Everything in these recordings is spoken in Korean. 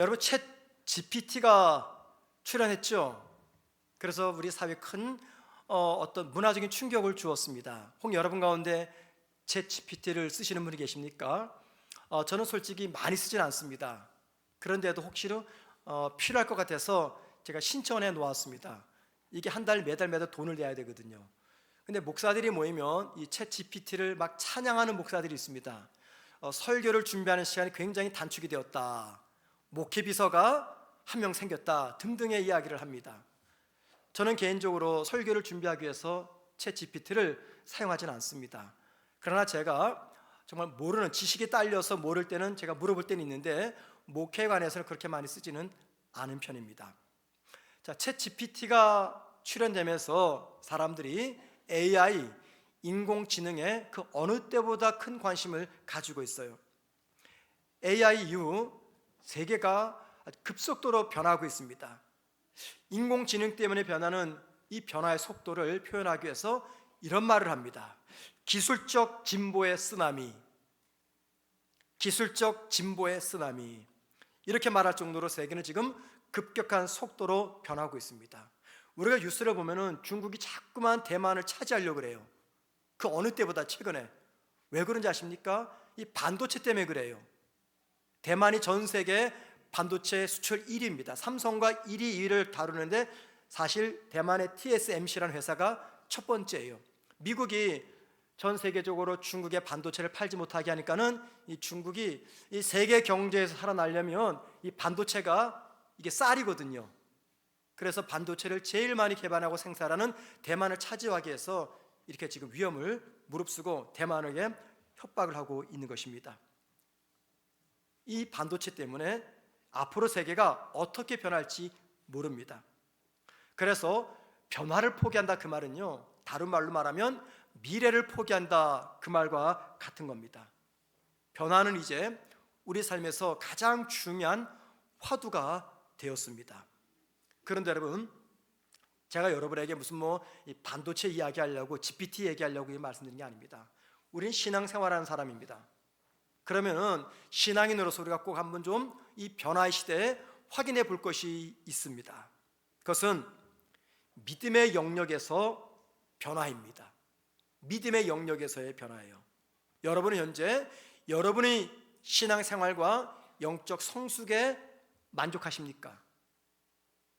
여러분, 챗 GPT가 출현했죠. 그래서 우리 사회에 큰 어떤 문화적인 충격을 주었습니다. 혹 여러분 가운데 챗 GPT를 쓰시는 분이 계십니까? 저는 솔직히 많이 쓰진 않습니다. 그런데도 혹시나 필요할 것 같아서 제가 신청을 해 놓았습니다. 이게 한 달 매달 돈을 내야 되거든요. 근데 목사들이 모이면 이 챗 GPT를 막 찬양하는 목사들이 있습니다. 설교를 준비하는 시간이 굉장히 단축이 되었다, 목회 비서가 한 명 생겼다 등등의 이야기를 합니다. 저는 개인적으로 설교를 준비하기 위해서 챗 GPT를 사용하지는 않습니다. 그러나 제가 정말 모르는 지식이 딸려서 모를 때는 제가 물어볼 때는 있는데, 목회에 관해서는 그렇게 많이 쓰지는 않은 편입니다. 자, 챗 GPT가 출현되면서 사람들이 AI, 인공지능에 그 어느 때보다 큰 관심을 가지고 있어요. AI 이후 세계가 급속도로 변하고 있습니다. 인공지능 때문에 변하는 이 변화의 속도를 표현하기 위해서 이런 말을 합니다. 기술적 진보의 쓰나미, 기술적 진보의 쓰나미. 이렇게 말할 정도로 세계는 지금 급격한 속도로 변하고 있습니다. 우리가 뉴스를 보면은 중국이 자꾸만 대만을 차지하려고 그래요. 그 어느 때보다 최근에. 왜 그런지 아십니까? 이 반도체 때문에 그래요. 대만이 전 세계 반도체 수출 1위입니다. 삼성과 1위, 2위를 다루는데 사실 대만의 TSMC라는 회사가 첫 번째예요. 미국이 전 세계적으로 중국의 반도체를 팔지 못하게 하니까는 이 중국이 이 세계 경제에서 살아나려면 이 반도체가 이게 쌀이거든요. 그래서 반도체를 제일 많이 개발하고 생산하는 대만을 차지하기 위해서 이렇게 지금 위험을 무릅쓰고 대만에게 협박을 하고 있는 것입니다. 이 반도체 때문에 앞으로 세계가 어떻게 변할지 모릅니다. 그래서 변화를 포기한다, 그 말은요, 다른 말로 말하면 미래를 포기한다, 그 말과 같은 겁니다. 변화는 이제 우리 삶에서 가장 중요한 화두가 되었습니다. 그런데 여러분, 제가 여러분에게 무슨 이 반도체 이야기하려고 GPT 얘기하려고 말씀드린 게 아닙니다. 우린 신앙생활하는 사람입니다. 그러면은 신앙인으로서 우리가 꼭 한번 좀 이 변화의 시대에 확인해 볼 것이 있습니다. 그것은 믿음의 영역에서 변화입니다. 믿음의 영역에서의 변화예요. 여러분은 현재 여러분의 신앙생활과 영적 성숙에 만족하십니까?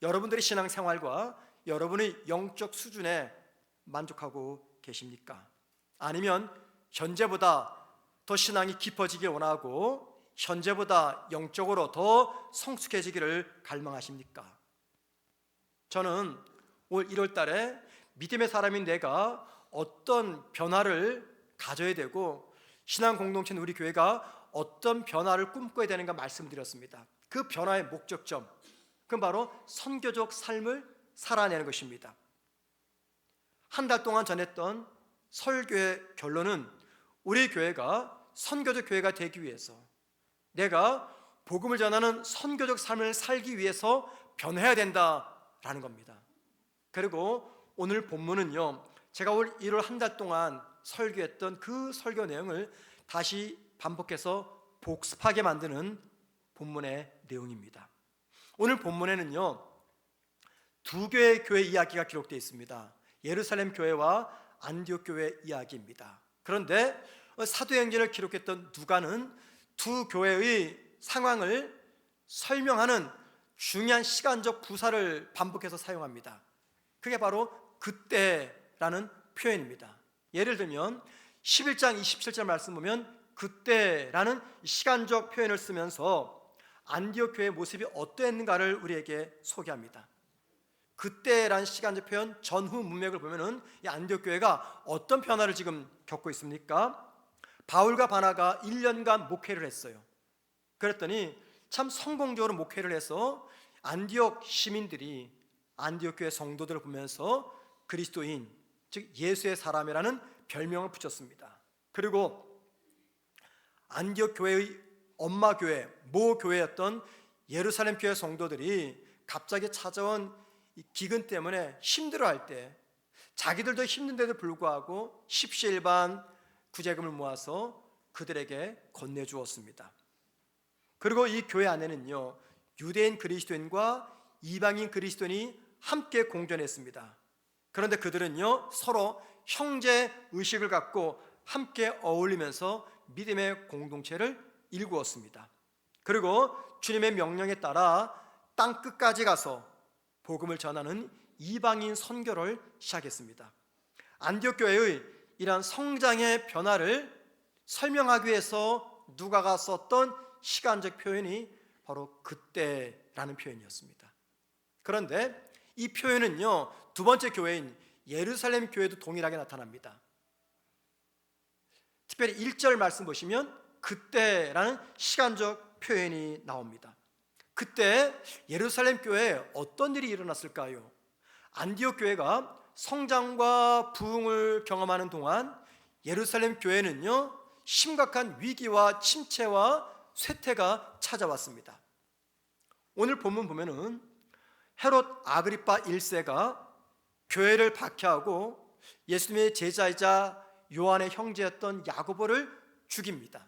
여러분들의 신앙생활과 여러분의 영적 수준에 만족하고 계십니까? 아니면 현재보다 더 신앙이 깊어지길 원하고 현재보다 영적으로 더 성숙해지기를 갈망하십니까? 저는 올 1월 달에 믿음의 사람인 내가 어떤 변화를 가져야 되고 신앙 공동체 우리 교회가 어떤 변화를 꿈꿔야 되는가 말씀드렸습니다. 그 변화의 목적점, 그건 바로 선교적 삶을 살아내는 것입니다. 한 달 동안 전했던 설교의 결론은 우리 교회가 선교적 교회가 되기 위해서, 내가 복음을 전하는 선교적 삶을 살기 위해서 변해야 된다라는 겁니다. 그리고 오늘 본문은요, 제가 올 1월 한 달 동안 설교했던 그 설교 내용을 다시 반복해서 복습하게 만드는 본문의 내용입니다. 오늘 본문에는요, 두 개의 교회 이야기가 기록되어 있습니다. 예루살렘 교회와 안디옥 교회 이야기입니다. 그런데 사도행전을 기록했던 누가는 두 교회의 상황을 설명하는 중요한 시간적 부사를 반복해서 사용합니다. 그게 바로 그때라는 표현입니다. 예를 들면 11장 27절 말씀 보면 그때라는 시간적 표현을 쓰면서 안디옥 교회의 모습이 어떠했는가를 우리에게 소개합니다. 그때라는 시간적 표현 전후 문맥을 보면은 이 안디옥 교회가 어떤 변화를 지금 겪고 있습니까? 바울과 바나가 1년간 목회를 했어요. 그랬더니 참 성공적으로 목회를 해서 안디옥 시민들이 안디옥 교회 성도들을 보면서 그리스도인, 즉 예수의 사람이라는 별명을 붙였습니다. 그리고 안디옥 교회의 엄마 교회, 모 교회였던 예루살렘 교회 성도들이 갑자기 찾아온 이 기근 때문에 힘들어할 때 자기들도 힘든데도 불구하고 십시일반 구제금을 모아서 그들에게 건네주었습니다. 그리고 이 교회 안에는요, 유대인 그리스도인과 이방인 그리스도인이 함께 공존했습니다. 그런데 그들은요 서로 형제 의식을 갖고 함께 어울리면서 믿음의 공동체를 일구었습니다. 그리고 주님의 명령에 따라 땅 끝까지 가서 복음을 전하는 이방인 선교를 시작했습니다. 안디옥 교회의 이러한 성장의 변화를 설명하기 위해서 누가가 썼던 시간적 표현이 바로 그때라는 표현이었습니다. 그런데 이 표현은요 두 번째 교회인 예루살렘 교회도 동일하게 나타납니다. 특별히 1절 말씀 보시면 그때라는 시간적 표현이 나옵니다. 그때 예루살렘 교회에 어떤 일이 일어났을까요? 안디옥 교회가 성장과 부흥을 경험하는 동안 예루살렘 교회는요 심각한 위기와 침체와 쇠퇴가 찾아왔습니다. 오늘 본문 보면은 헤롯 아그리파 1세가 교회를 박해하고 예수님의 제자이자 요한의 형제였던 야고보를 죽입니다.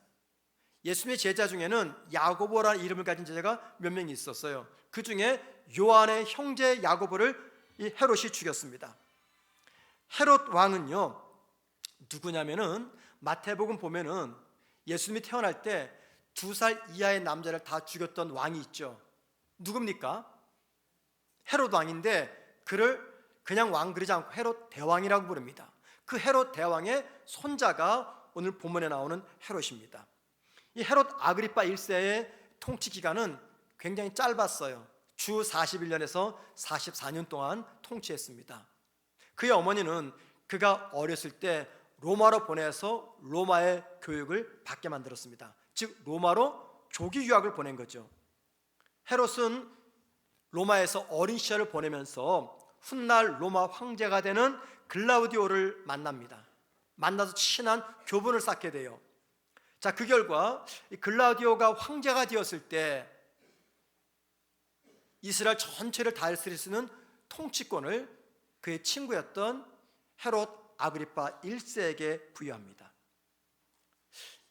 예수님의 제자 중에는 야고보라는 이름을 가진 제자가 몇 명이 있었어요. 그 중에 요한의 형제 야고보를 이 헤롯이 죽였습니다. 헤롯 왕은요 누구냐면은 마태복음 보면은 예수님이 태어날 때 2살 이하의 남자를 다 죽였던 왕이 있죠. 누굽니까? 헤롯 왕인데 그를 그냥 왕 그러지 않고 헤롯 대왕이라고 부릅니다. 그 헤롯 대왕의 손자가 오늘 본문에 나오는 헤롯입니다. 이 헤롯 아그리파 1세의 통치 기간은 굉장히 짧았어요. 주 41년에서 44년 동안 통치했습니다. 그의 어머니는 그가 어렸을 때 로마로 보내서 로마의 교육을 받게 만들었습니다. 즉 로마로 조기 유학을 보낸 거죠. 헤롯은 로마에서 어린 시절을 보내면서 훗날 로마 황제가 되는 글라우디오를 만납니다. 만나서 친한 교분을 쌓게 돼요. 자, 그 결과 글라우디오가 황제가 되었을 때 이스라엘 전체를 다스릴 통치권을 그의 친구였던 헤롯 아그리파 1세에게 부여합니다.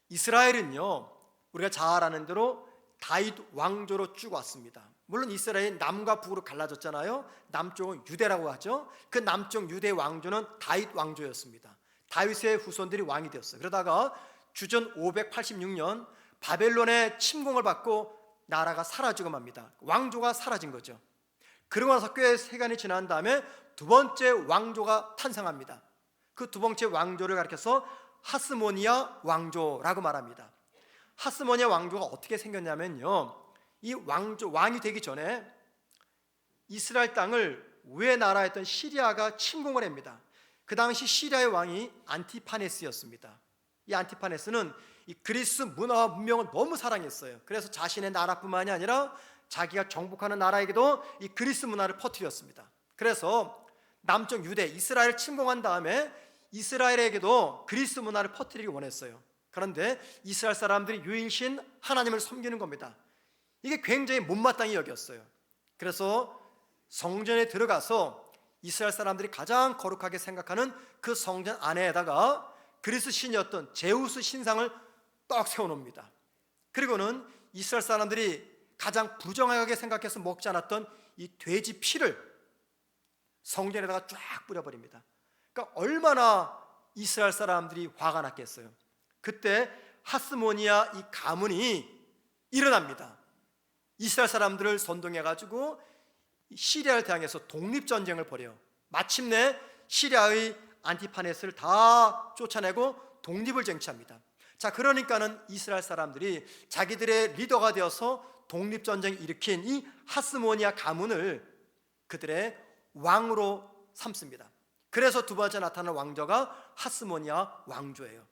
이스라엘은요 우리가 잘 아는 대로 다윗 왕조로 쭉 왔습니다. 물론 이스라엘이 남과 북으로 갈라졌잖아요. 남쪽은 유대라고 하죠. 그 남쪽 유대 왕조는 다윗 왕조였습니다. 다윗의 후손들이 왕이 되었어요. 그러다가 주전 586년 바벨론의 침공을 받고 나라가 사라지고 맙니다. 왕조가 사라진 거죠. 그러고 나서 꽤 세간이 지난 다음에 두 번째 왕조가 탄생합니다. 그 두 번째 왕조를 가리켜서 하스모니아 왕조라고 말합니다. 하스모니아 왕조가 어떻게 생겼냐면요, 이 왕이 되기 전에 이스라엘 땅을 외 나라였던 시리아가 침공을 합니다. 그 당시 시리아의 왕이 안티파네스였습니다. 이 안티파네스는 이 그리스 문화와 문명을 너무 사랑했어요. 그래서 자신의 나라뿐만이 아니라 자기가 정복하는 나라에게도 이 그리스 문화를 퍼뜨렸습니다. 그래서 남쪽 유대 이스라엘을 침공한 다음에 이스라엘에게도 그리스 문화를 퍼뜨리기 원했어요. 그런데 이스라엘 사람들이 유일신 하나님을 섬기는 겁니다. 이게 굉장히 못마땅히 여겼어요. 그래서 성전에 들어가서 이스라엘 사람들이 가장 거룩하게 생각하는 그 성전 안에다가 그리스 신이었던 제우스 신상을 떡 세워놓습니다. 그리고는 이스라엘 사람들이 가장 부정하게 생각해서 먹지 않았던 이 돼지 피를 성전에다가 쫙 뿌려버립니다. 그러니까 얼마나 이스라엘 사람들이 화가 났겠어요. 그때 하스모니아 이 가문이 일어납니다. 이스라엘 사람들을 선동해가지고 시리아를 대항해서 독립전쟁을 벌여요. 마침내 시리아의 안티파네스를 다 쫓아내고 독립을 쟁취합니다. 자, 그러니까는 이스라엘 사람들이 자기들의 리더가 되어서 독립전쟁을 일으킨 이 하스모니아 가문을 그들의 왕으로 삼습니다. 그래서 두 번째 나타나는 왕조가 하스모니아 왕조예요.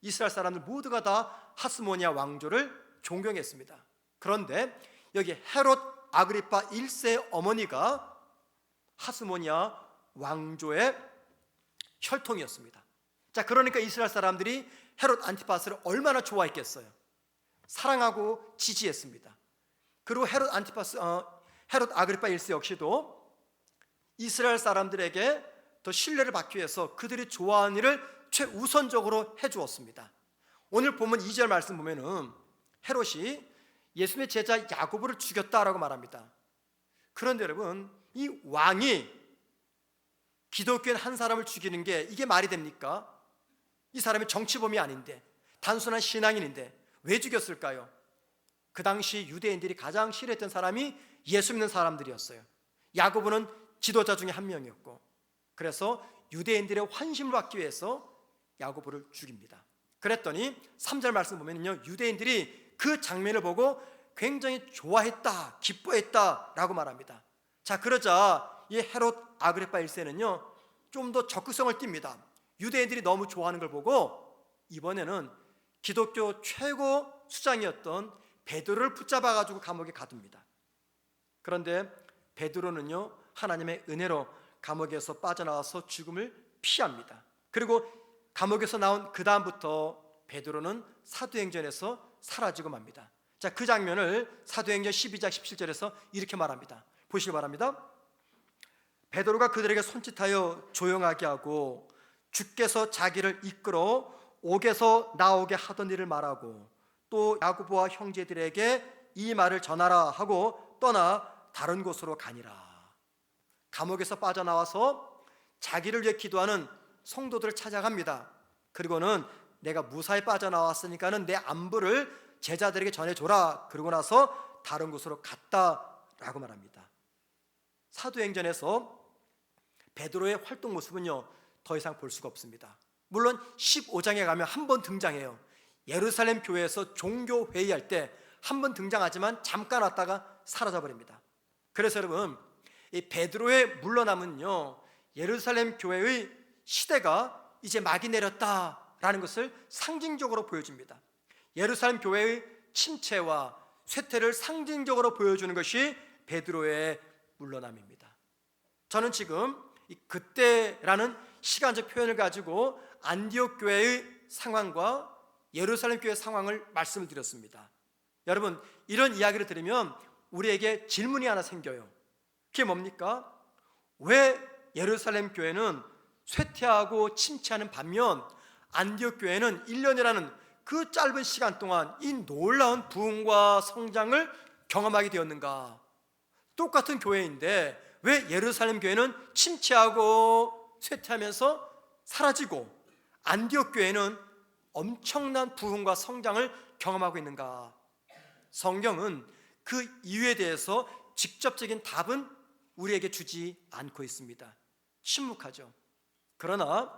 이스라엘 사람들 모두가 다 하스모니아 왕조를 존경했습니다. 그런데 여기 헤롯 아그리파 1세 어머니가 하스모니아 왕조의 혈통이었습니다. 자, 그러니까 이스라엘 사람들이 헤롯 안티파스를 얼마나 좋아했겠어요. 사랑하고 지지했습니다. 그리고 헤롯 아그리파 1세 역시도 이스라엘 사람들에게 더 신뢰를 받기 위해서 그들이 좋아하는 일을 최우선적으로 해주었습니다. 오늘 보면 2절 말씀 보면은 헤롯이 예수님의 제자 야고보를 죽였다라고 말합니다. 그런데 여러분, 이 왕이 기독교인 한 사람을 죽이는 게 이게 말이 됩니까? 이 사람이 정치범이 아닌데, 단순한 신앙인인데 왜 죽였을까요? 그 당시 유대인들이 가장 싫어했던 사람이 예수 믿는 사람들이었어요. 야고보는 지도자 중에 한 명이었고, 그래서 유대인들의 환심을 받기 위해서 야고보를 죽입니다. 그랬더니 3절 말씀 보면요, 유대인들이 그 장면을 보고 굉장히 좋아했다, 기뻐했다라고 말합니다. 자, 그러자 이 헤롯 아그리파 1세는요 좀 더 적극성을 띱니다. 유대인들이 너무 좋아하는 걸 보고 이번에는 기독교 최고 수장이었던 베드로를 붙잡아 가지고 감옥에 가둡니다. 그런데 베드로는요 하나님의 은혜로 감옥에서 빠져나와서 죽음을 피합니다. 그리고 감옥에서 나온 그 다음부터 베드로는 사도행전에서 사라지고 맙니다. 자, 그 장면을 사도행전 12장 17절에서 이렇게 말합니다. 보시기 바랍니다. 베드로가 그들에게 손짓하여 조용하게 하고 주께서 자기를 이끌어 옥에서 나오게 하던 일을 말하고 또 야고보와 형제들에게 이 말을 전하라 하고 떠나 다른 곳으로 가니라. 감옥에서 빠져나와서 자기를 위해 기도하는 성도들을 찾아갑니다. 그리고는 내가 무사히 빠져나왔으니까는 내 안부를 제자들에게 전해줘라. 그러고 나서 다른 곳으로 갔다라고 말합니다. 사도행전에서 베드로의 활동 모습은요 더 이상 볼 수가 없습니다. 물론 15장에 가면 한 번 등장해요. 예루살렘 교회에서 종교 회의할 때 한 번 등장하지만 잠깐 왔다가 사라져버립니다. 그래서 여러분, 이 베드로의 물러남은요 예루살렘 교회의 시대가 이제 막이 내렸다라는 것을 상징적으로 보여줍니다. 예루살렘 교회의 침체와 쇠퇴를 상징적으로 보여주는 것이 베드로의 물러남입니다. 저는 지금 그때라는 시간적 표현을 가지고 안디옥 교회의 상황과 예루살렘 교회의 상황을 말씀을 드렸습니다. 여러분, 이런 이야기를 들으면 우리에게 질문이 하나 생겨요. 그게 뭡니까? 왜 예루살렘 교회는 쇠퇴하고 침체하는 반면 안디옥 교회는 1년이라는 그 짧은 시간 동안 이 놀라운 부흥과 성장을 경험하게 되었는가? 똑같은 교회인데 왜 예루살렘 교회는 침체하고 쇠퇴하면서 사라지고 안디옥 교회는 엄청난 부흥과 성장을 경험하고 있는가? 성경은 그 이유에 대해서 직접적인 답은 우리에게 주지 않고 있습니다. 침묵하죠. 그러나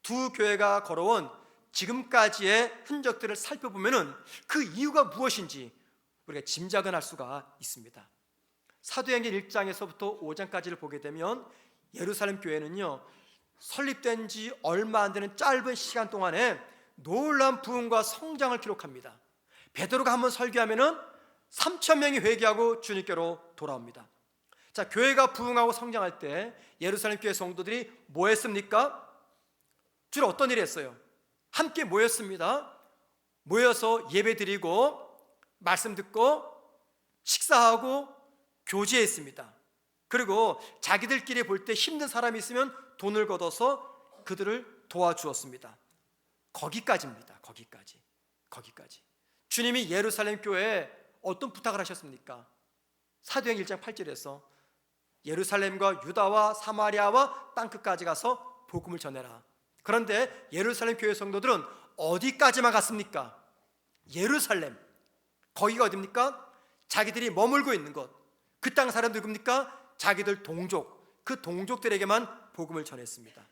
두 교회가 걸어온 지금까지의 흔적들을 살펴보면 그 이유가 무엇인지 우리가 짐작은 할 수가 있습니다. 사도행전 1장에서부터 5장까지를 보게 되면 예루살렘 교회는요 설립된 지 얼마 안 되는 짧은 시간 동안에 놀라운 부흥과 성장을 기록합니다. 베드로가 한번 설교하면은 3,000명이 회개하고 주님께로 돌아옵니다. 자, 교회가 부흥하고 성장할 때 예루살렘 교회 성도들이 뭐 했습니까? 주로 어떤 일을 했어요? 함께 모였습니다. 모여서 예배드리고 말씀 듣고 식사하고 교제했습니다. 그리고 자기들끼리 볼 때 힘든 사람이 있으면 돈을 걷어서 그들을 도와주었습니다. 거기까지입니다. 거기까지. 주님이 예루살렘 교회에 어떤 부탁을 하셨습니까? 사도행 1장 8절에서 예루살렘과 유다와 사마리아와 땅끝까지 가서 복음을 전해라. 그런데 예루살렘 교회 성도들은 어디까지만 갔습니까? 예루살렘. 거기가 어디입니까? 자기들이 머물고 있는 곳. 그 땅 사람들 누굽니까? 자기들 동족. 그 동족들에게만 복음을 전했습니다.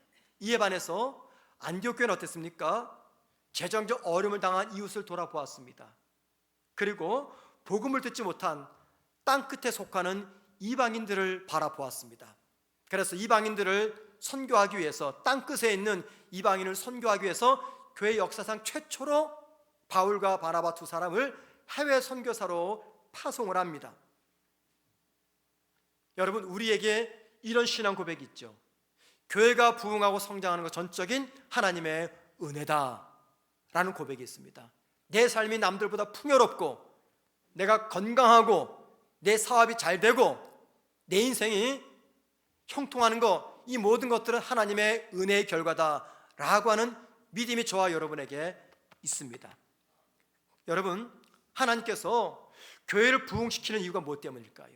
이에 반해서 안디옥 교회는 어땠습니까? 재정적 어려움을 당한 이웃을 돌아보았습니다. 그리고 복음을 듣지 못한 땅끝에 속하는 이방인들을 바라보았습니다. 그래서 이방인들을 선교하기 위해서, 땅끝에 있는 이방인을 선교하기 위해서 교회 역사상 최초로 바울과 바나바 두 사람을 해외 선교사로 파송을 합니다. 여러분, 우리에게 이런 신앙 고백이 있죠. 교회가 부흥하고 성장하는 것 전적인 하나님의 은혜다 라는 고백이 있습니다. 내 삶이 남들보다 풍요롭고 내가 건강하고 내 사업이 잘 되고 내 인생이 형통하는 것, 이 모든 것들은 하나님의 은혜의 결과다라고 하는 믿음이 저와 여러분에게 있습니다. 여러분, 하나님께서 교회를 부흥시키는 이유가 무엇 때문일까요?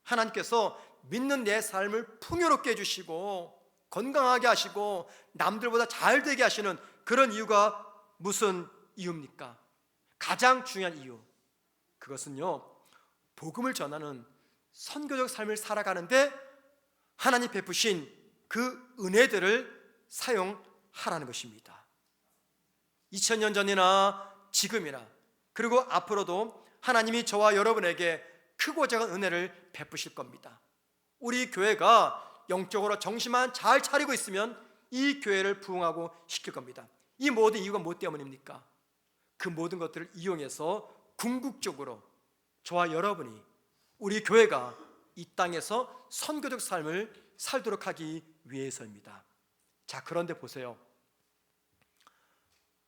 하나님께서 믿는 내 삶을 풍요롭게 해주시고 건강하게 하시고 남들보다 잘 되게 하시는 그런 이유가 무슨 이유입니까? 가장 중요한 이유, 그것은요, 복음을 전하는 선교적 삶을 살아가는데 하나님 베푸신 그 은혜들을 사용하라는 것입니다. 2000년 전이나 지금이나 그리고 앞으로도 하나님이 저와 여러분에게 크고 작은 은혜를 베푸실 겁니다. 우리 교회가 영적으로 정신만 잘 차리고 있으면 이 교회를 부흥하고 시킬 겁니다. 이 모든 이유가 무엇 때문입니까? 그 모든 것들을 이용해서 궁극적으로 저와 여러분이, 우리 교회가 이 땅에서 선교적 삶을 살도록 하기 위해서입니다. 자, 그런데 보세요.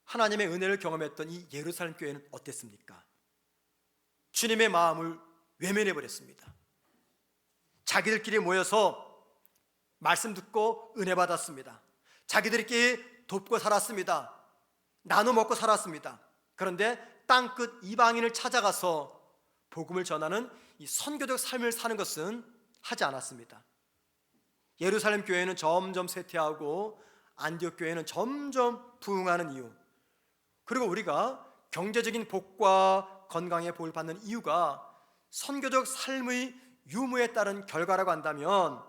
하나님의 은혜를 경험했던 이 예루살렘 교회는 어땠습니까? 주님의 마음을 외면해 버렸습니다. 자기들끼리 모여서 말씀 듣고 은혜 받았습니다. 자기들끼리 돕고 살았습니다. 나눠 먹고 살았습니다. 그런데 땅끝 이방인을 찾아가서 복음을 전하는 이 선교적 삶을 사는 것은 하지 않았습니다. 예루살렘 교회는 점점 쇠퇴하고 안디옥 교회는 점점 부흥하는 이유, 그리고 우리가 경제적인 복과 건강의 복을 받는 이유가 선교적 삶의 유무에 따른 결과라고 한다면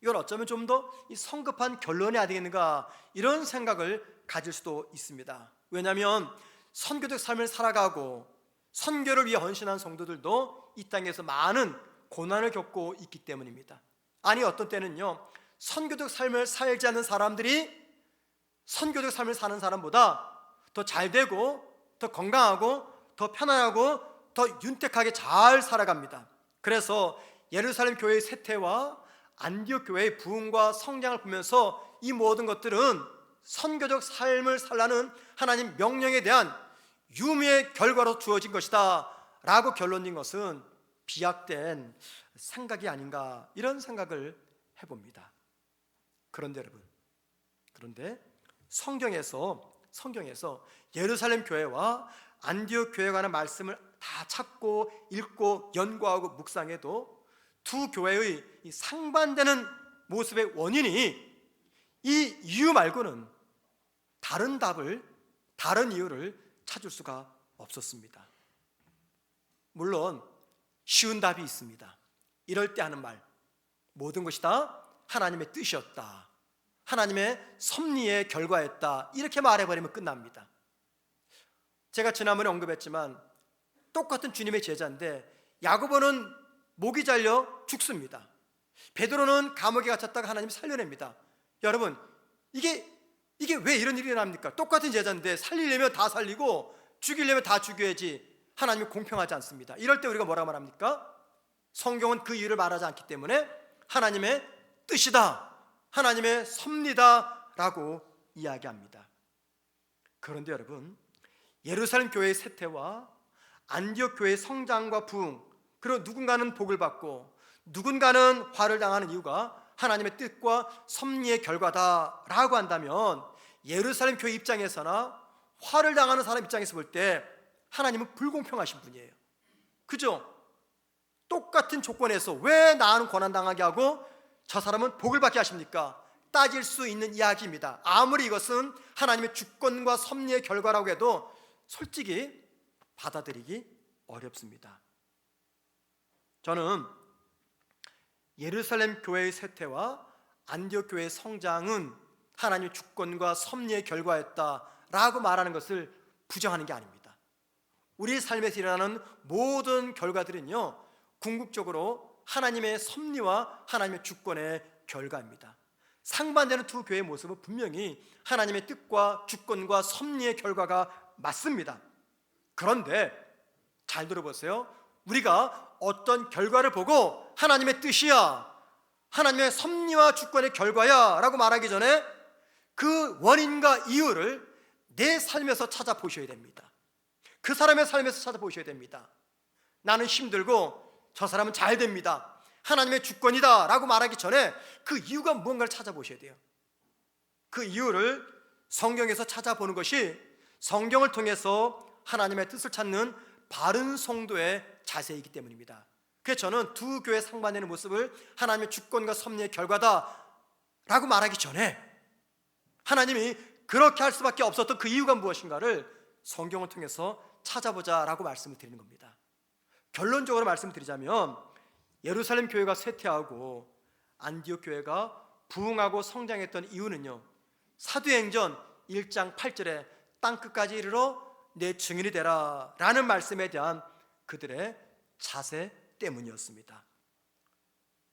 이건 어쩌면 좀 더 성급한 결론이 아니겠는가, 이런 생각을 가질 수도 있습니다. 왜냐하면 선교적 삶을 살아가고 선교를 위해 헌신한 성도들도 이 땅에서 많은 고난을 겪고 있기 때문입니다. 아니, 어떤 때는요, 선교적 삶을 살지 않는 사람들이 선교적 삶을 사는 사람보다 더 잘되고 더 건강하고 더 편안하고 더 윤택하게 잘 살아갑니다. 그래서 예루살렘 교회의 쇠퇴와 안디옥 교회의 부흥과 성장을 보면서 이 모든 것들은 선교적 삶을 살라는 하나님 명령에 대한 유무의 결과로 주어진 것이다 라고 결론진 것은 비약된 생각이 아닌가, 이런 생각을 해봅니다. 그런데 여러분, 그런데 성경에서 예루살렘 교회와 안디옥 교회에 관한 말씀을 다 찾고 읽고 연구하고 묵상해도 두 교회의 이 상반되는 모습의 원인이, 이 이유 말고는 다른 답을, 다른 이유를 찾을 수가 없었습니다. 물론 쉬운 답이 있습니다. 이럴 때 하는 말, 모든 것이 다 하나님의 뜻이었다, 하나님의 섭리의 결과였다, 이렇게 말해버리면 끝납니다. 제가 지난번에 언급했지만 똑같은 주님의 제자인데 야고보는 목이 잘려 죽습니다. 베드로는 감옥에 갇혔다가 하나님이 살려냅니다. 여러분, 이게 왜 이런 일이 일어납니까? 똑같은 제자인데 살리려면 다 살리고 죽이려면 다 죽여야지 하나님이 공평하지 않습니다. 이럴 때 우리가 뭐라고 말합니까? 성경은 그 이유를 말하지 않기 때문에 하나님의 뜻이다, 하나님의 섭리다 라고 이야기합니다. 그런데 여러분, 예루살렘 교회의 쇠퇴와 안디옥 교회의 성장과 부흥, 그리고 누군가는 복을 받고 누군가는 화를 당하는 이유가 하나님의 뜻과 섭리의 결과다라고 한다면 예루살렘 교회 입장에서나 화를 당하는 사람 입장에서 볼 때 하나님은 불공평하신 분이에요. 그죠? 똑같은 조건에서 왜 나는 고난당하게 하고 저 사람은 복을 받게 하십니까? 따질 수 있는 이야기입니다. 아무리 이것은 하나님의 주권과 섭리의 결과라고 해도 솔직히 받아들이기 어렵습니다. 저는 예루살렘 교회의 쇠퇴와 안디옥 교회의 성장은 하나님의 주권과 섭리의 결과였다라고 말하는 것을 부정하는 게 아닙니다. 우리 삶에서 일어나는 모든 결과들은요, 궁극적으로 하나님의 섭리와 하나님의 주권의 결과입니다. 상반되는 두 교회의 모습은 분명히 하나님의 뜻과 주권과 섭리의 결과가 맞습니다. 그런데 잘 들어보세요. 우리가 어떤 결과를 보고 하나님의 뜻이야, 하나님의 섭리와 주권의 결과야 라고 말하기 전에 그 원인과 이유를 내 삶에서 찾아보셔야 됩니다. 그 사람의 삶에서 찾아보셔야 됩니다. 나는 힘들고 저 사람은 잘 됩니다, 하나님의 주권이다 라고 말하기 전에 그 이유가 무언가를 찾아보셔야 돼요. 그 이유를 성경에서 찾아보는 것이 성경을 통해서 하나님의 뜻을 찾는 바른 성도의 자세이기 때문입니다. 그래서 저는 두 교회 상반되는 모습을 하나님의 주권과 섭리의 결과다라고 말하기 전에 하나님이 그렇게 할 수밖에 없었던 그 이유가 무엇인가를 성경을 통해서 찾아보자라고 말씀을 드리는 겁니다. 결론적으로 말씀드리자면 예루살렘 교회가 쇠퇴하고 안디옥 교회가 부흥하고 성장했던 이유는요, 사도행전 1장 8절에 땅끝까지 이르러 내 증인이 되라 라는 말씀에 대한 그들의 자세 때문이었습니다.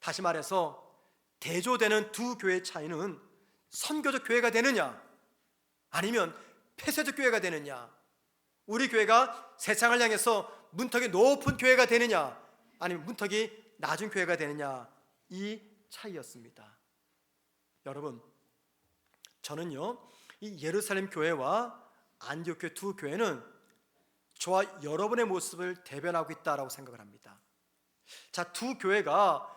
다시 말해서 대조되는 두 교회의 차이는 선교적 교회가 되느냐 아니면 폐쇄적 교회가 되느냐, 우리 교회가 세상을 향해서 문턱이 높은 교회가 되느냐 아니면 문턱이 낮은 교회가 되느냐, 이 차이였습니다. 여러분, 저는요 이 예루살렘 교회와 안디옥 교회 두 교회는 저와 여러분의 모습을 대변하고 있다라고 생각을 합니다. 자, 두 교회가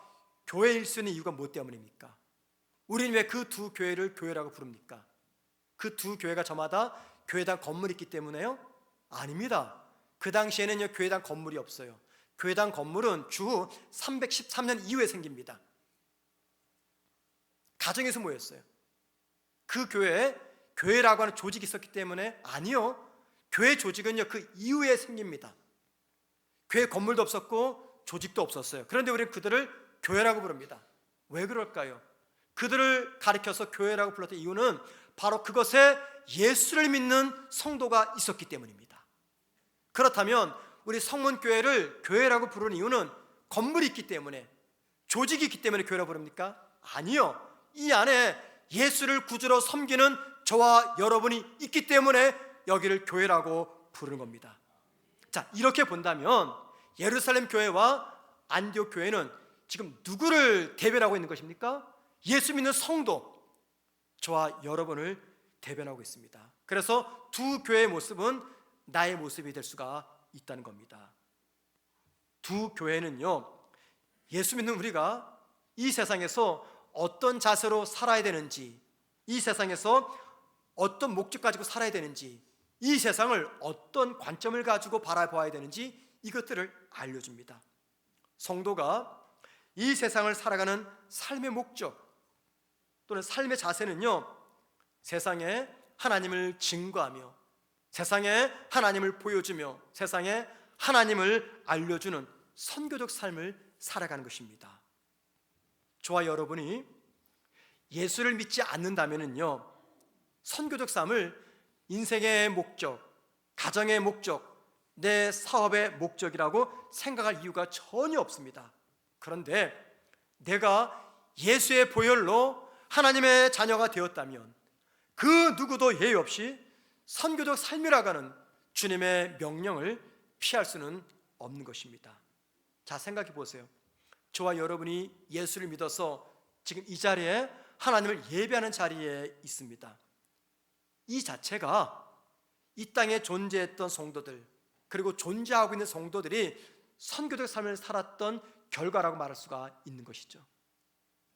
교회일 수 있는 이유가 무엇 때문입니까? 우리는 왜 그 두 교회를 교회라고 부릅니까? 그 두 교회가 저마다 교회당 건물이 있기 때문에요? 아닙니다. 그 당시에는요 교회당 건물이 없어요. 교회당 건물은 주 313년 이후에 생깁니다. 가정에서 모였어요. 그 교회에 교회라고 하는 조직이 있었기 때문에 아니요, 교회 조직은요 그 이후에 생깁니다. 교회 건물도 없었고 조직도 없었어요. 그런데 우리는 그들을 교회라고 부릅니다. 왜 그럴까요? 그들을 가리켜서 교회라고 불렀던 이유는 바로 그것에 예수를 믿는 성도가 있었기 때문입니다. 그렇다면 우리 성문교회를 교회라고 부르는 이유는 건물이 있기 때문에, 조직이 있기 때문에 교회라고 부릅니까? 아니요, 이 안에 예수를 구주로 섬기는 저와 여러분이 있기 때문에 여기를 교회라고 부르는 겁니다. 자, 이렇게 본다면 예루살렘 교회와 안디옥 교회는 지금 누구를 대변하고 있는 것입니까? 예수 믿는 성도, 저와 여러분을 대변하고 있습니다. 그래서 두 교회의 모습은 나의 모습이 될 수가 있다는 겁니다. 두 교회는요, 예수 믿는 우리가 이 세상에서 어떤 자세로 살아야 되는지, 이 세상에서 어떤 목적 가지고 살아야 되는지, 이 세상을 어떤 관점을 가지고 바라봐야 되는지 이것들을 알려줍니다. 성도가 이 세상을 살아가는 삶의 목적 또는 삶의 자세는요, 세상에 하나님을 증거하며 세상에 하나님을 보여주며 세상에 하나님을 알려주는 선교적 삶을 살아가는 것입니다. 저와 여러분이 예수를 믿지 않는다면요, 선교적 삶을 인생의 목적, 가정의 목적, 내 사업의 목적이라고 생각할 이유가 전혀 없습니다. 그런데 내가 예수의 보혈로 하나님의 자녀가 되었다면 그 누구도 예외 없이 선교적 삶이라고 하는 주님의 명령을 피할 수는 없는 것입니다. 자, 생각해 보세요. 저와 여러분이 예수를 믿어서 지금 이 자리에 하나님을 예배하는 자리에 있습니다. 이 자체가 이 땅에 존재했던 성도들, 그리고 존재하고 있는 성도들이 선교적 삶을 살았던 결과라고 말할 수가 있는 것이죠.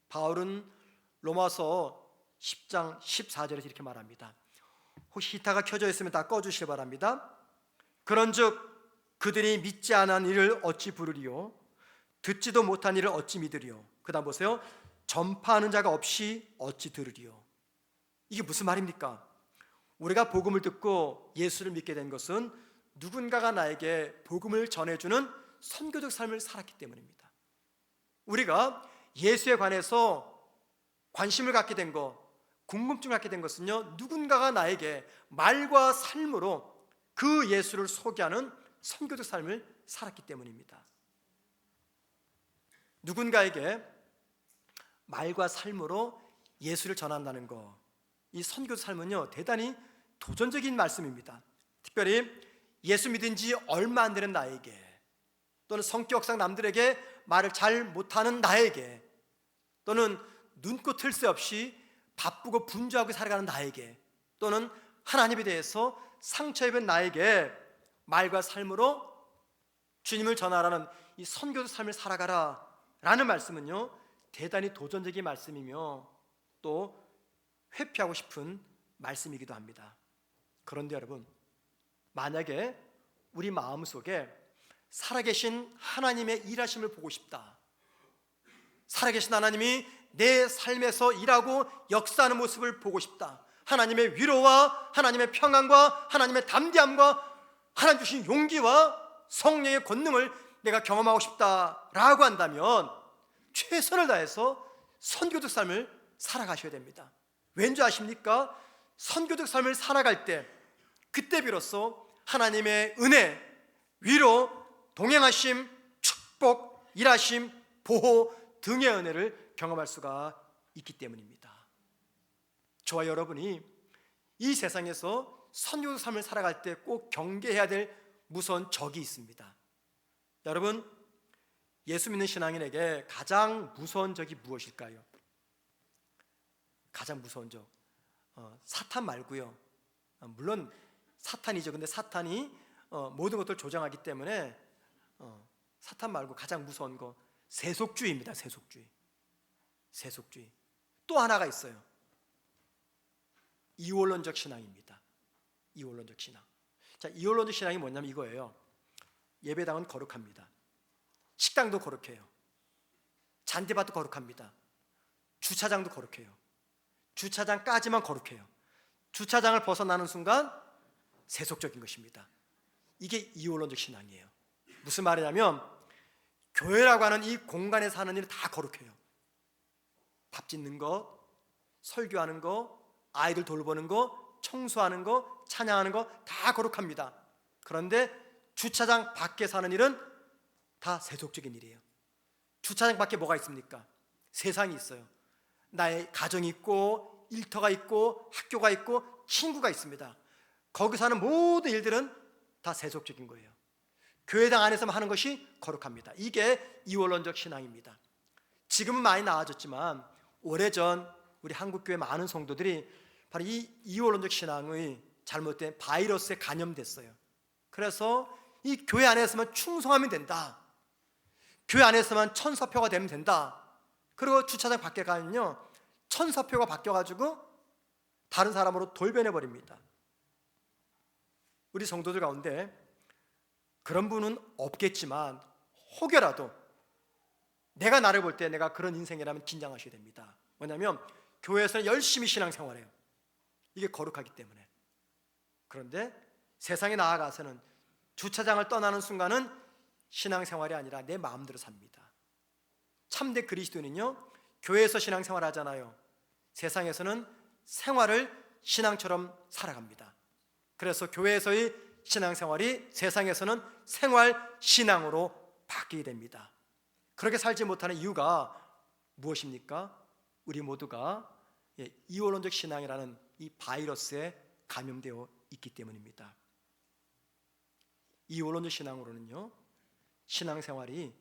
바울은 로마서 10장 14절에서 이렇게 말합니다. 혹시 히타가 켜져 있으면 다 꺼주시기 바랍니다. 그런즉 그들이 믿지 않은 이를 어찌 부르리요, 듣지도 못한 이를 어찌 믿으리요. 그 다음 보세요. 전파하는 자가 없이 어찌 들으리요. 이게 무슨 말입니까? 우리가 복음을 듣고 예수를 믿게 된 것은 누군가가 나에게 복음을 전해주는 선교적 삶을 살았기 때문입니다. 우리가 예수에 관해서 관심을 갖게 된 것, 궁금증을 갖게 된 것은요, 누군가가 나에게 말과 삶으로 그 예수를 소개하는 선교적 삶을 살았기 때문입니다. 누군가에게 말과 삶으로 예수를 전한다는 것, 이 선교적 삶은요 대단히 도전적인 말씀입니다. 특별히 예수 믿은 지 얼마 안 되는 나에게, 또는 성격상 남들에게 말을 잘 못하는 나에게, 또는 눈코 틀 새 없이 바쁘고 분주하게 살아가는 나에게, 또는 하나님에 대해서 상처 입은 나에게 말과 삶으로 주님을 전하라는 이 선교적 삶을 살아가라 라는 말씀은요 대단히 도전적인 말씀이며 또 회피하고 싶은 말씀이기도 합니다. 그런데 여러분, 만약에 우리 마음속에 살아계신 하나님의 일하심을 보고 싶다. 살아계신 하나님이 내 삶에서 일하고 역사하는 모습을 보고 싶다. 하나님의 위로와 하나님의 평안과 하나님의 담대함과 하나님 주신 용기와 성령의 권능을 내가 경험하고 싶다라고 한다면 최선을 다해서 선교적 삶을 살아가셔야 됩니다. 왠지 아십니까? 선교적 삶을 살아갈 때 그때 비로소 하나님의 은혜, 위로, 동행하심, 축복, 일하심, 보호 등의 은혜를 경험할 수가 있기 때문입니다. 저와 여러분이 이 세상에서 선교적 삶을 살아갈 때 꼭 경계해야 될 무서운 적이 있습니다. 여러분, 예수 믿는 신앙인에게 가장 무서운 적이 무엇일까요? 가장 무서운 적, 사탄 말고요. 물론 사탄이죠. 근데 사탄이 모든 것들을 조장하기 때문에 사탄 말고 가장 무서운 거 세속주의입니다. 세속주의. 또 하나가 있어요. 이원론적 신앙입니다. 이원론적 신앙. 자, 이원론적 신앙이 뭐냐면 이거예요. 예배당은 거룩합니다. 식당도 거룩해요. 잔디밭도 거룩합니다. 주차장도 거룩해요. 주차장까지만 거룩해요. 주차장을 벗어나는 순간 세속적인 것입니다. 이게 이원론적 신앙이에요. 무슨 말이냐면 교회라고 하는 이 공간에서 하는 일은 다 거룩해요. 밥 짓는 거, 설교하는 거, 아이들 돌보는 거, 청소하는 거, 찬양하는 거 다 거룩합니다. 그런데 주차장 밖에서 하는 일은 다 세속적인 일이에요. 주차장 밖에 뭐가 있습니까? 세상이 있어요. 나의 가정이 있고 일터가 있고 학교가 있고 친구가 있습니다. 거기서 하는 모든 일들은 다 세속적인 거예요. 교회당 안에서만 하는 것이 거룩합니다. 이게 이원론적 신앙입니다. 지금은 많이 나아졌지만 오래전 우리 한국교회 많은 성도들이 바로 이 이원론적 신앙의 잘못된 바이러스에 감염됐어요. 그래서 이 교회 안에서만 충성하면 된다. 교회 안에서만 천사표가 되면 된다. 그리고 주차장 밖에 가면요 천사표가 바뀌어가지고 다른 사람으로 돌변해버립니다. 우리 성도들 가운데 그런 분은 없겠지만 혹여라도 내가 나를 볼 때 내가 그런 인생이라면 긴장하셔야 됩니다. 뭐냐면 교회에서는 열심히 신앙생활해요. 이게 거룩하기 때문에. 그런데 세상에 나아가서는 주차장을 떠나는 순간은 신앙생활이 아니라 내 마음대로 삽니다. 참된 그리스도인은요 교회에서 신앙생활 하잖아요. 세상에서는 생활을 신앙처럼 살아갑니다. 그래서 교회에서의 신앙생활이 세상에서는 생활신앙으로 바뀌게 됩니다. 그렇게 살지 못하는 이유가 무엇입니까? 우리 모두가 이원론적 신앙이라는 이 바이러스에 감염되어 있기 때문입니다. 이원론적 신앙으로는요 신앙생활이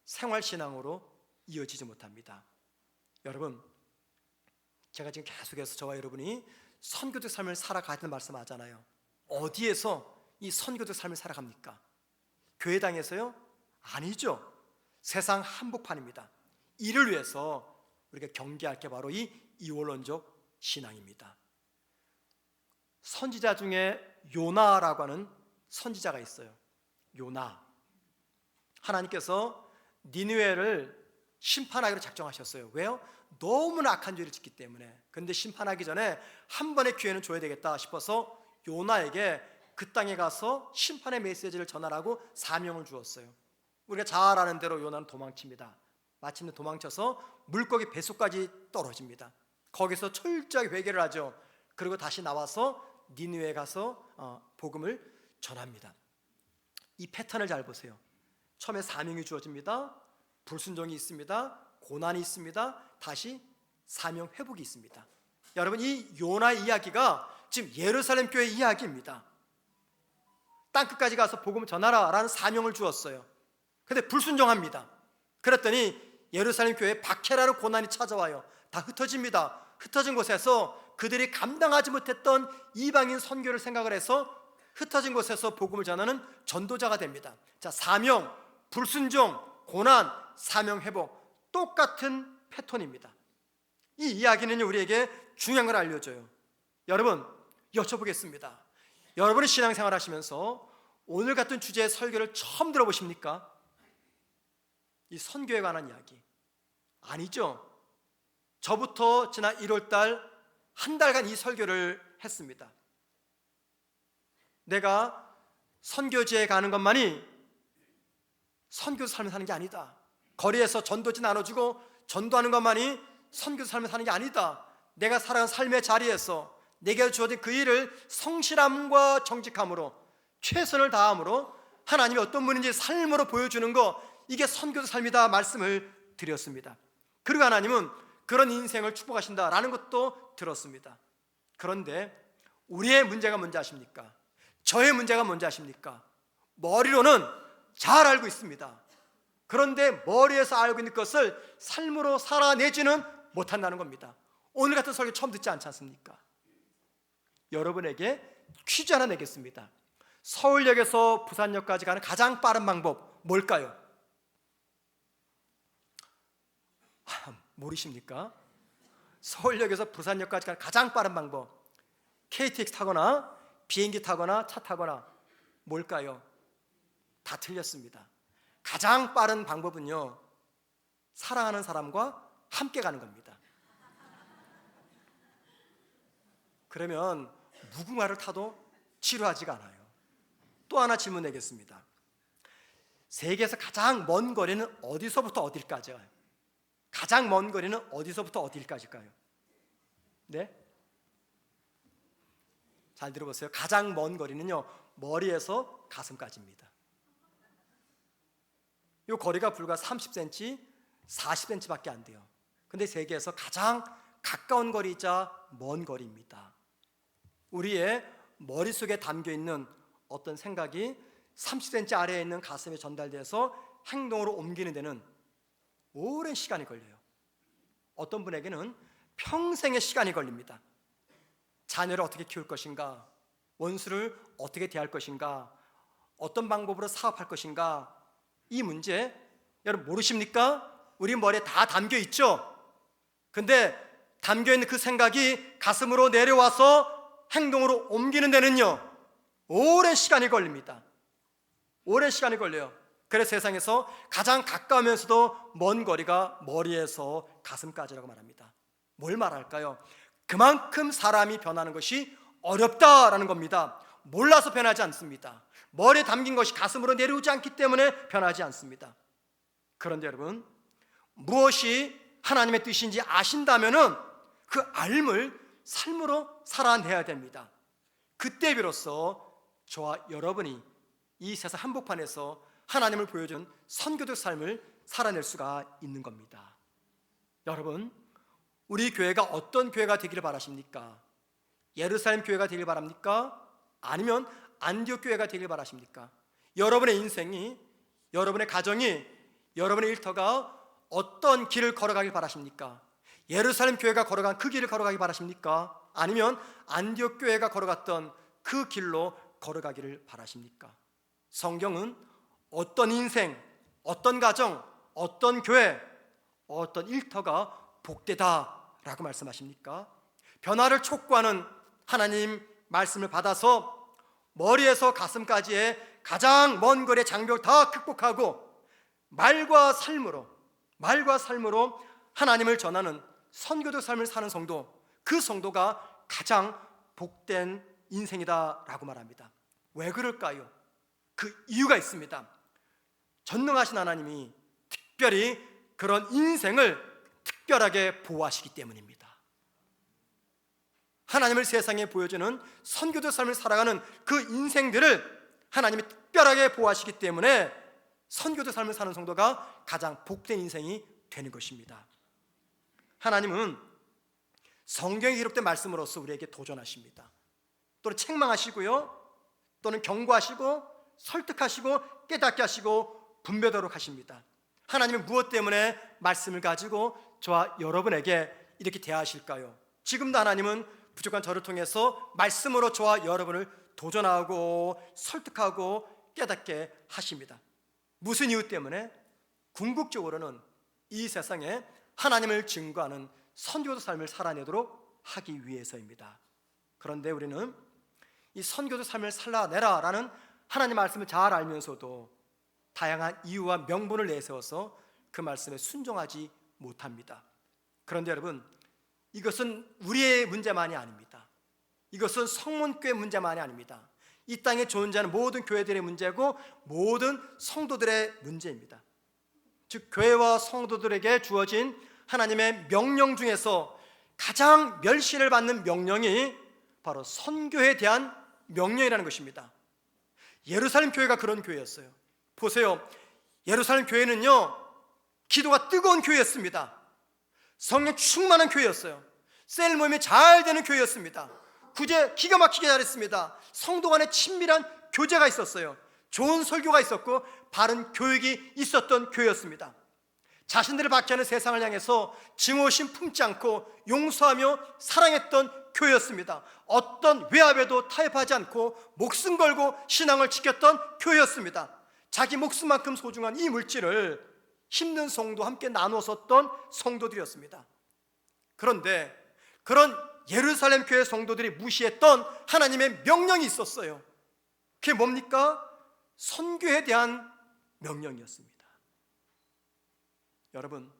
생활신앙으로 이어지지 못합니다. 여러분, 제가 지금 계속해서 저와 여러분이 선교적 삶을 살아가는 말씀하잖아요. 어디에서 이 선교적 삶을 살아갑니까? 교회당에서요? 아니죠. 세상 한복판입니다. 이를 위해서 우리가 경계할 게 바로 이 이원론적 신앙입니다. 선지자 중에 요나라고 하는 선지자가 있어요. 요나. 하나님께서 니느웨를 심판하기로 작정하셨어요. 왜요? 너무나 악한 죄를 짓기 때문에. 그런데 심판하기 전에 한 번의 기회는 줘야 되겠다 싶어서 요나에게 그 땅에 가서 심판의 메시지를 전하라고 사명을 주었어요. 우리가 잘 아는 대로 요나는 도망칩니다. 마침내 도망쳐서 물고기 뱃속까지 떨어집니다. 거기서 철저하게 회개를 하죠. 그리고 다시 나와서 니느웨에 가서 복음을 전합니다. 이 패턴을 잘 보세요. 처음에 사명이 주어집니다. 불순종이 있습니다. 고난이 있습니다. 다시 사명 회복이 있습니다. 여러분, 이 요나의 이야기가 지금 예루살렘 교회 이야기입니다. 땅끝까지 가서 복음을 전하라 라는 사명을 주었어요. 그런데 불순종합니다. 그랬더니 예루살렘 교회에 박해라는 고난이 찾아와요. 다 흩어집니다. 흩어진 곳에서 그들이 감당하지 못했던 이방인 선교를 생각을 해서 흩어진 곳에서 복음을 전하는 전도자가 됩니다. 자, 사명, 불순종, 고난, 사명 회복, 똑같은 패턴입니다. 이 이야기는 우리에게 중요한 걸 알려줘요. 여러분, 여쭤보겠습니다. 여러분이 신앙생활 하시면서 오늘 같은 주제의 설교를 처음 들어보십니까? 이 선교에 관한 이야기 아니죠? 저부터 지난 1월 달 한 달간 이 설교를 했습니다. 내가 선교지에 가는 것만이 선교사 삶을 사는 게 아니다. 거리에서 전도지 나눠주고 전도하는 것만이 선교사 삶을 사는 게 아니다. 내가 살아간 삶의 자리에서 내게 주어진 그 일을 성실함과 정직함으로 최선을 다함으로 하나님이 어떤 분인지 삶으로 보여주는 거, 이게 선교사 삶이다 말씀을 드렸습니다. 그리고 하나님은 그런 인생을 축복하신다라는 것도 들었습니다. 그런데 우리의 문제가 뭔지 아십니까? 저의 문제가 뭔지 아십니까? 머리로는 잘 알고 있습니다. 그런데 머리에서 알고 있는 것을 삶으로 살아내지는 못한다는 겁니다. 오늘 같은 설교 처음 듣지 않지 않습니까? 여러분에게 퀴즈 하나 내겠습니다. 서울역에서 부산역까지 가는 가장 빠른 방법 뭘까요? 모르십니까? 서울역에서 부산역까지 가는 가장 빠른 방법, KTX 타거나 비행기 타거나 차 타거나 뭘까요? 다 틀렸습니다. 가장 빠른 방법은요, 사랑하는 사람과 함께 가는 겁니다. 그러면 무궁화를 타도 지루하지가 않아요. 또 하나 질문 내겠습니다. 세계에서 가장 먼 거리는 어디서부터 어디까지요? 가장 먼 거리는 어디서부터 어디까지일까요? 네? 잘 들어보세요. 가장 먼 거리는요, 머리에서 가슴까지입니다. 이 거리가 불과 30cm, 40cm밖에 안 돼요. 근데 세계에서 가장 가까운 거리이자 먼 거리입니다. 우리의 머릿속에 담겨있는 어떤 생각이 30cm 아래에 있는 가슴에 전달돼서 행동으로 옮기는 데는 오랜 시간이 걸려요. 어떤 분에게는 평생의 시간이 걸립니다. 자녀를 어떻게 키울 것인가, 원수를 어떻게 대할 것인가, 어떤 방법으로 사업할 것인가, 이 문제 여러분 모르십니까? 우리 머리에 다 담겨 있죠. 근데 담겨 있는 그 생각이 가슴으로 내려와서 행동으로 옮기는 데는요, 오랜 시간이 걸립니다. 오랜 시간이 걸려요. 그래서 세상에서 가장 가까우면서도 먼 거리가 머리에서 가슴까지라고 말합니다. 뭘 말할까요? 그만큼 사람이 변하는 것이 어렵다라는 겁니다. 몰라서 변하지 않습니다. 머리에 담긴 것이 가슴으로 내려오지 않기 때문에 변하지 않습니다. 그런데 여러분, 무엇이 하나님의 뜻인지 아신다면은 그 알을 삶으로 살아내야 됩니다. 그때 비로소 저와 여러분이 이 세상 한복판에서 하나님을 보여준 선교적 삶을 살아낼 수가 있는 겁니다. 여러분, 우리 교회가 어떤 교회가 되기를 바라십니까? 예루살렘 교회가 되기를 바랍니까? 아니면 안디옥 교회가 되기를 바라십니까? 여러분의 인생이, 여러분의 가정이, 여러분의 일터가 어떤 길을 걸어가길 바라십니까? 예루살렘 교회가 걸어간 그 길을 걸어가길 바라십니까? 아니면 안디옥 교회가 걸어갔던 그 길로 걸어가기를 바라십니까? 성경은 어떤 인생, 어떤 가정, 어떤 교회, 어떤 일터가 복되다라고 말씀하십니까? 변화를 촉구하는 하나님 말씀을 받아서 머리에서 가슴까지의 가장 먼 거리의 장벽을 다 극복하고 말과 삶으로 하나님을 전하는 선교적 삶을 사는 성도, 그 성도가 가장 복된 인생이다라고 말합니다. 왜 그럴까요? 그 이유가 있습니다. 전능하신 하나님이 특별히 그런 인생을 특별하게 보호하시기 때문입니다. 하나님을 세상에 보여주는 선교적 삶을 살아가는 그 인생들을 하나님이 특별하게 보호하시기 때문에 선교적 삶을 사는 성도가 가장 복된 인생이 되는 것입니다. 하나님은 성경에 기록된 말씀으로서 우리에게 도전하십니다. 또는 책망하시고요, 또는 경고하시고 설득하시고 깨닫게 하시고 분별하도록 하십니다. 하나님은 무엇 때문에 말씀을 가지고 저와 여러분에게 이렇게 대하실까요? 지금도 하나님은 부족한 저를 통해서 말씀으로 저와 여러분을 도전하고 설득하고 깨닫게 하십니다. 무슨 이유 때문에? 궁극적으로는 이 세상에 하나님을 증거하는 선교적 삶을 살아내도록 하기 위해서입니다. 그런데 우리는 이 선교적 삶을 살아내라라는 하나님 말씀을 잘 알면서도 다양한 이유와 명분을 내세워서 그 말씀에 순종하지 못합니다. 그런데 여러분, 이것은 우리의 문제만이 아닙니다. 이것은 성문교회 문제만이 아닙니다. 이 땅에 존재하는 모든 교회들의 문제고 모든 성도들의 문제입니다. 즉, 교회와 성도들에게 주어진 하나님의 명령 중에서 가장 멸시를 받는 명령이 바로 선교에 대한 명령이라는 것입니다. 예루살렘 교회가 그런 교회였어요. 보세요, 예루살렘 교회는요, 기도가 뜨거운 교회였습니다. 성령 충만한 교회였어요. 셀 모임이 잘 되는 교회였습니다. 구제 기가 막히게 잘했습니다. 성도 간에 친밀한 교제가 있었어요. 좋은 설교가 있었고 바른 교육이 있었던 교회였습니다. 자신들을 박해하는 세상을 향해서 증오심 품지 않고 용서하며 사랑했던 교회였습니다. 어떤 외압에도 타협하지 않고 목숨 걸고 신앙을 지켰던 교회였습니다. 자기 목숨만큼 소중한 이 물질을 힘든 성도 함께 나누어 썼던 성도들이었습니다. 그런데 그런 예루살렘 교회 성도들이 무시했던 하나님의 명령이 있었어요. 그게 뭡니까? 선교에 대한 명령이었습니다. 여러분,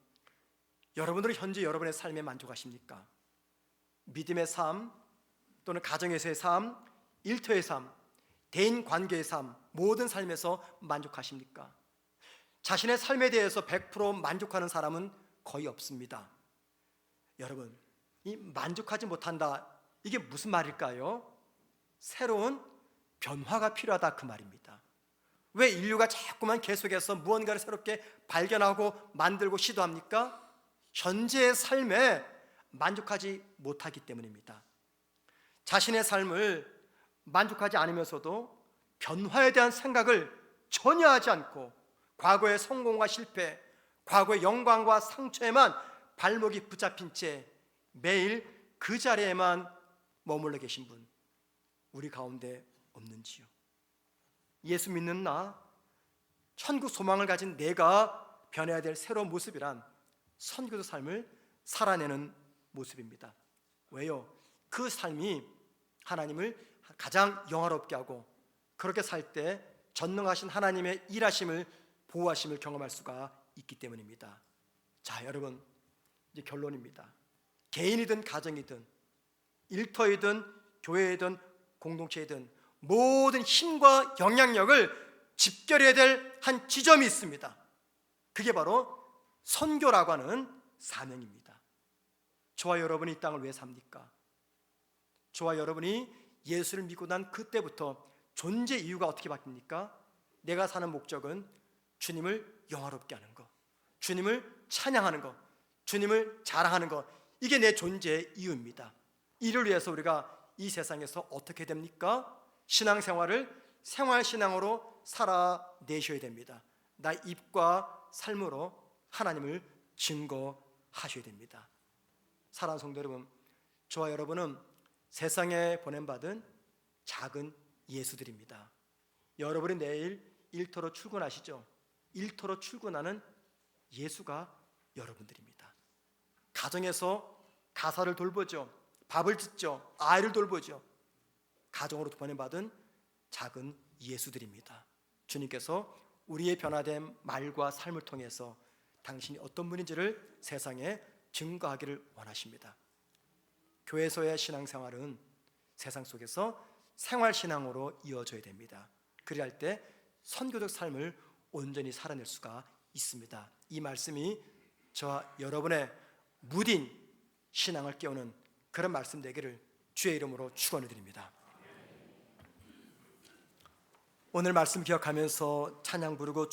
여러분들은 현재 여러분의 삶에 만족하십니까? 믿음의 삶 또는 가정에서의 삶, 일터의 삶, 대인 관계의 삶, 모든 삶에서 만족하십니까? 자신의 삶에 대해서 100% 만족하는 사람은 거의 없습니다. 여러분, 이 만족하지 못한다, 이게 무슨 말일까요? 새로운 변화가 필요하다, 그 말입니다. 왜 인류가 자꾸만 계속해서 무언가를 새롭게 발견하고 만들고 시도합니까? 현재의 삶에 만족하지 못하기 때문입니다. 자신의 삶을 만족하지 않으면서도 변화에 대한 생각을 전혀 하지 않고 과거의 성공과 실패, 과거의 영광과 상처에만 발목이 붙잡힌 채 매일 그 자리에만 머물러 계신 분, 우리 가운데 없는지요? 예수 믿는 나, 천국 소망을 가진 내가 변해야 될 새로운 모습이란 선교도 삶을 살아내는 모습입니다. 왜요? 그 삶이 하나님을 가장 영화롭게 하고 그렇게 살 때 전능하신 하나님의 일하심을, 보호하심을 경험할 수가 있기 때문입니다. 자, 여러분, 이제 결론입니다. 개인이든 가정이든 일터이든 교회이든 공동체이든 모든 힘과 영향력을 집결해야 될 한 지점이 있습니다. 그게 바로 선교라고 하는 사명입니다. 저와 여러분이 이 땅을 왜 삽니까? 저와 여러분이 예수를 믿고 난 그때부터 존재 이유가 어떻게 바뀝니까? 내가 사는 목적은 주님을 영화롭게 하는 것, 주님을 찬양하는 것, 주님을 자랑하는 것, 이게 내 존재의 이유입니다. 이를 위해서 우리가 이 세상에서 어떻게 됩니까? 신앙생활을 생활신앙으로 살아내셔야 됩니다. 나 입과 삶으로 하나님을 증거하셔야 됩니다. 사랑하는 성도 여러분, 저와 여러분은 세상에 보냄받은 작은 예수들입니다. 여러분이 내일 일터로 출근하시죠? 일터로 출근하는 예수가 여러분들입니다. 가정에서 가사를 돌보죠. 밥을 짓죠. 아이를 돌보죠. 가정으로 보냄받은 작은 예수들입니다. 주님께서 우리의 변화된 말과 삶을 통해서 당신이 어떤 분인지를 세상에 증거하기를 원하십니다. 교회에서의 신앙생활은 세상 속에서 생활신앙으로 이어져야 됩니다. 그리할 때 선교적 삶을 온전히 살아낼 수가 있습니다. 이 말씀이 저와 여러분의 무딘 신앙을 깨우는 그런 말씀 되기를 주의 이름으로 축원을 드립니다. 오늘 말씀 기억하면서 찬양 부르고